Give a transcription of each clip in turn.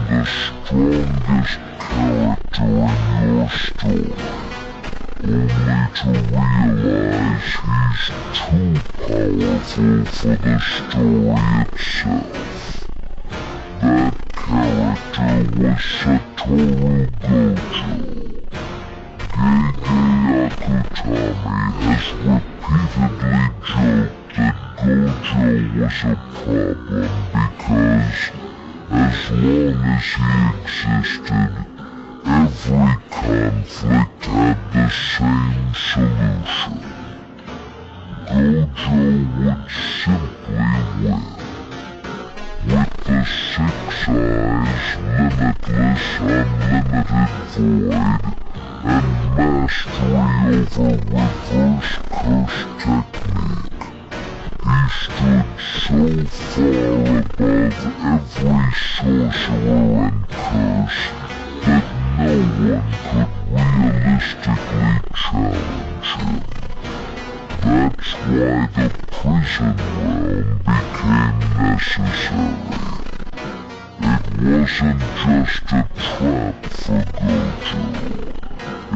the strongest character in your story, only to realize he's too powerful for the story itself. That character was Satoru Gojo. Gege Akutami has repeatedly joked that Gojo was a problem because, as long as he existed, every conflict had the same solution. Gojo would simply win. With the 6 eyes, limitless, unlimited void, and mastery over reverse curse technique, he stood so far above every sorcerer and curse that no one could realistically challenge him. That's why the prison realm became necessary. It wasn't just a trap for Gojo.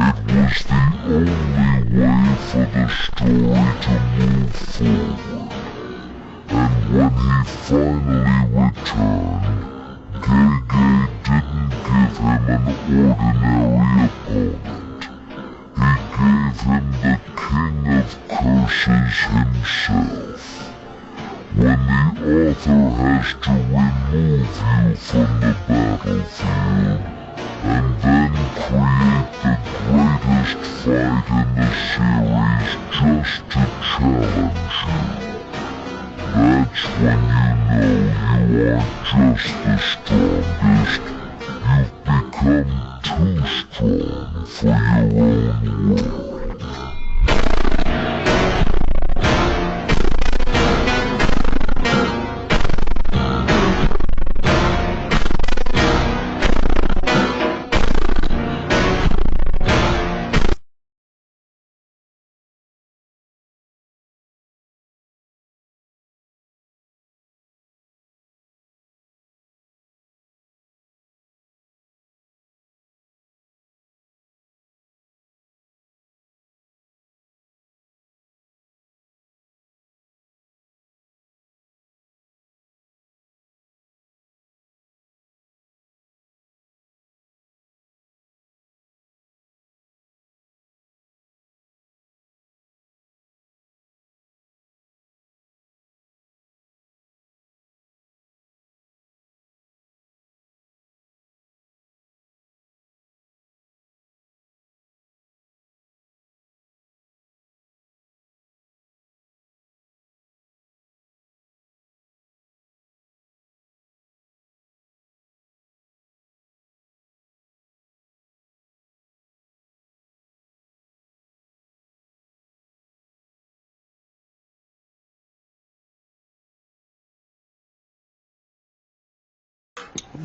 It was the only way for the story to move forward. And when he finally returned, Gege didn't give him an ordinary opponent. He gave him the King of Curses himself. When the author has to remove you from the battlefield, and then create the greatest fight in the series just to challenge you, that's when you aren't just the strongest, you've become too strong for your own world.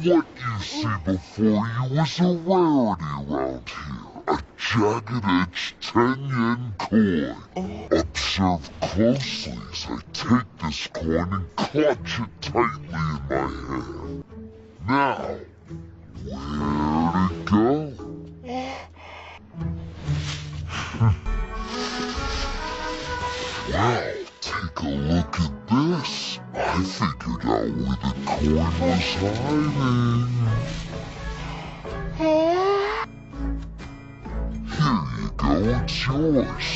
What you see before you is a rarity around here. A jagged-edged 10-yen coin. Observe closely as I take this coin and clutch it tightly in my hand. Now, where'd it go? Wow, take a look at this. I figured out where the coin was hiding. Here you go, it's yours.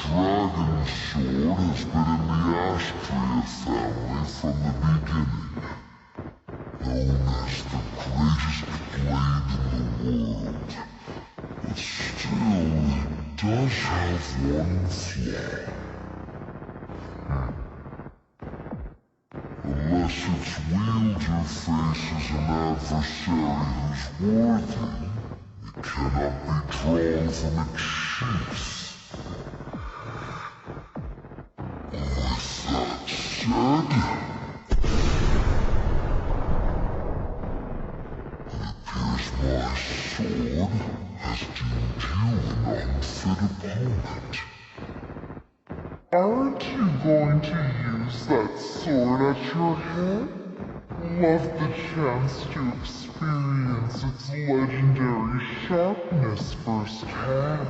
Dragon sword has been in the Astria family from the beginning, known as the greatest blade in the world. But still, it does have one flaw. Unless its wielder faces an adversary who's worthy, it cannot be drawn from its sheath. With that said, it appears my sword has deemed you an unfit opponent. Aren't you going to use that sword at your head? Love the chance to experience its legendary sharpness firsthand.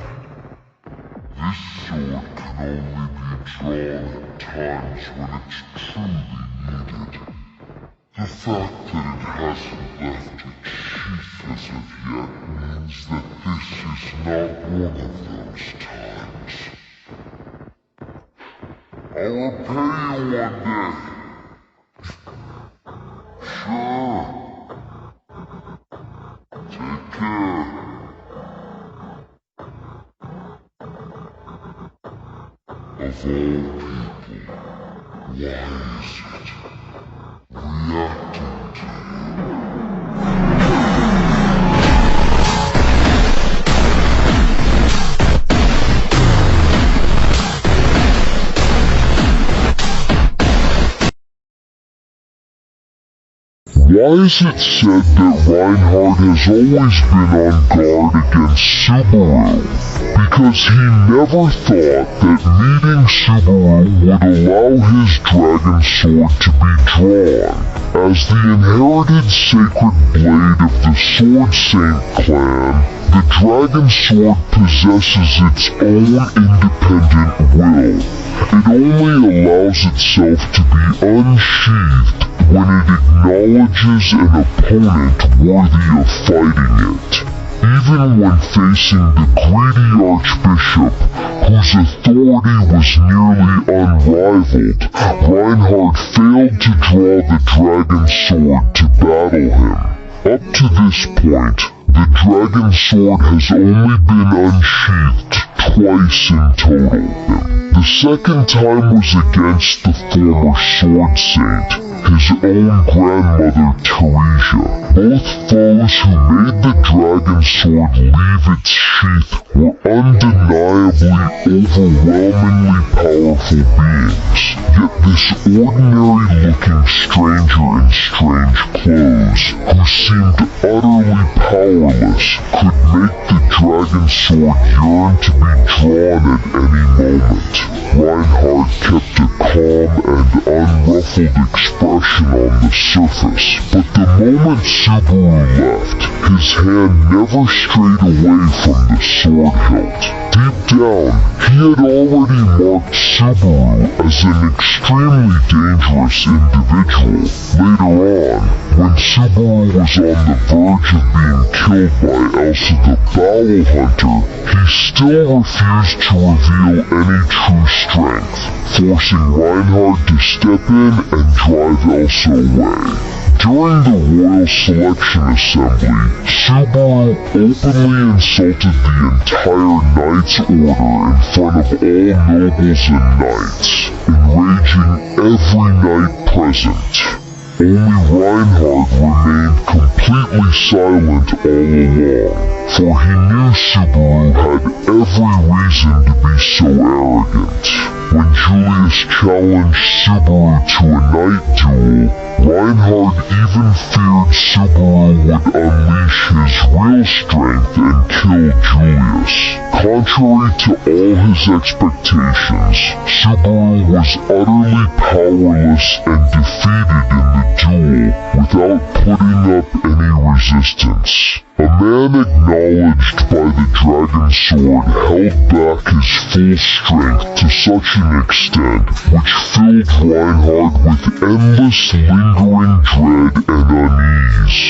This sword can only be drawn at times when it's truly needed. The fact that it hasn't left its sheath as of yet means that this is not one of those times. I'll repay you one day. Sure. Take care. Of all people, why is it reacting to you? Why is it said that Reinhard has always been on guard against Subaru? Because he never thought that meeting Subaru would allow his dragon sword to be drawn. As the inherited sacred blade of the Sword Saint clan, the dragon sword possesses its own independent will. It only allows itself to be unsheathed when it acknowledges an opponent worthy of fighting it. Even when facing the greedy archbishop, whose authority was nearly unrivaled, Reinhard failed to draw the dragon sword to battle him. Up to this point, the dragon sword has only been unsheathed twice in total. The second time was against the former Sword Saint, his own grandmother Teresia. Both foes who made the dragon sword leave its sheath were undeniably overwhelmingly powerful beings. Yet this ordinary-looking stranger in strange clothes, who seemed utterly powerless, could make the dragon sword yearn to be drawn at any moment. Reinhard kept a calm and unruffled expression on the surface, but the moment Subaru left, his hand never strayed away from the sword hilt. Deep down, he had already marked Subaru as an extremely dangerous individual. Later on, when Subaru was on the verge of being killed by Elsa the Bowel Hunter, he still refused to reveal any true strength, forcing Reinhard to step in and drive Elsa away. During the Royal Selection Assembly, Subaru openly insulted the entire Knights Order in front of all nobles and knights, enraging every knight present. Only Reinhard remained completely silent all along, for he knew Subaru had every reason to be so arrogant. When Julius challenged Subaru to a knight duel, Reinhard even feared Subaru would unleash his real strength and kill Julius. Contrary to all his expectations, Subaru was utterly powerless and defeated in the duel without putting up any resistance. A man acknowledged by the dragon sword held back his full strength to such an extent which filled Reinhard with endless lingering dread and unease.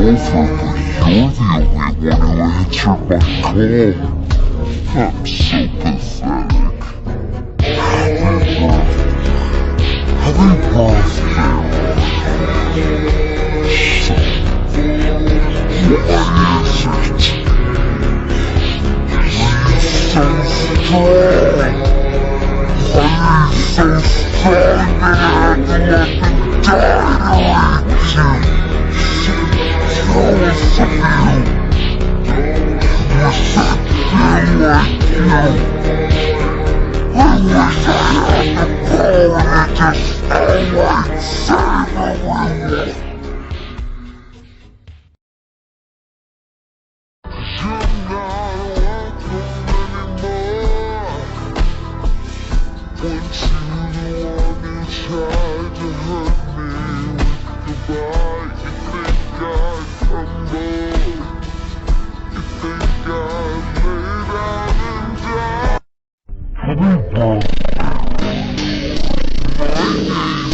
you're the only one who answered my call. I'm so pathetic. Happy birthday. So, what is it? So strong. Why are you so strong that I had to let them die to you? Jealous of you. Wish I feel like you. I wish I had the power to just always save everyone. You're not welcome anymore. Once you the one who tried to hurt me with goodbye. You think I'd crumble. You think I'd lay down and die. Happy birthday. My name is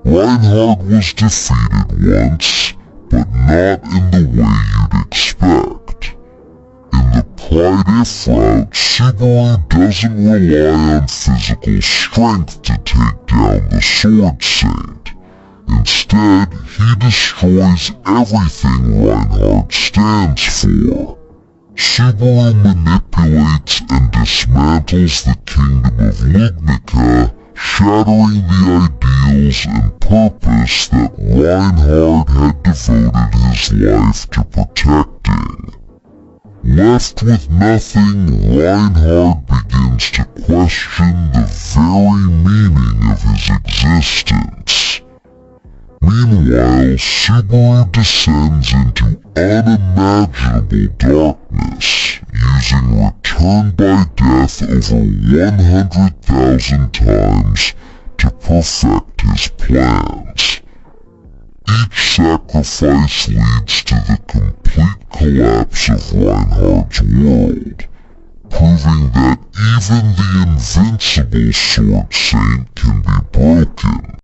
Reinhard was defeated once, but not in the way you'd expect. In the Pride If route, Subaru doesn't rely on physical strength to take down the Sword Saint. Instead, he destroys everything Reinhard stands for. Subaru manipulates and dismantles the kingdom of Lugnica, shattering the ideals and purpose that Reinhard had devoted his life to protecting. Left with nothing, Reinhard begins to question the very meaning of his existence. Meanwhile, Subaru descends into unimaginable darkness, using Return by Death over 100,000 times to perfect his plans. Each sacrifice leads to the complete collapse of Reinhard's world, proving that even the invincible Sword Saint can be broken.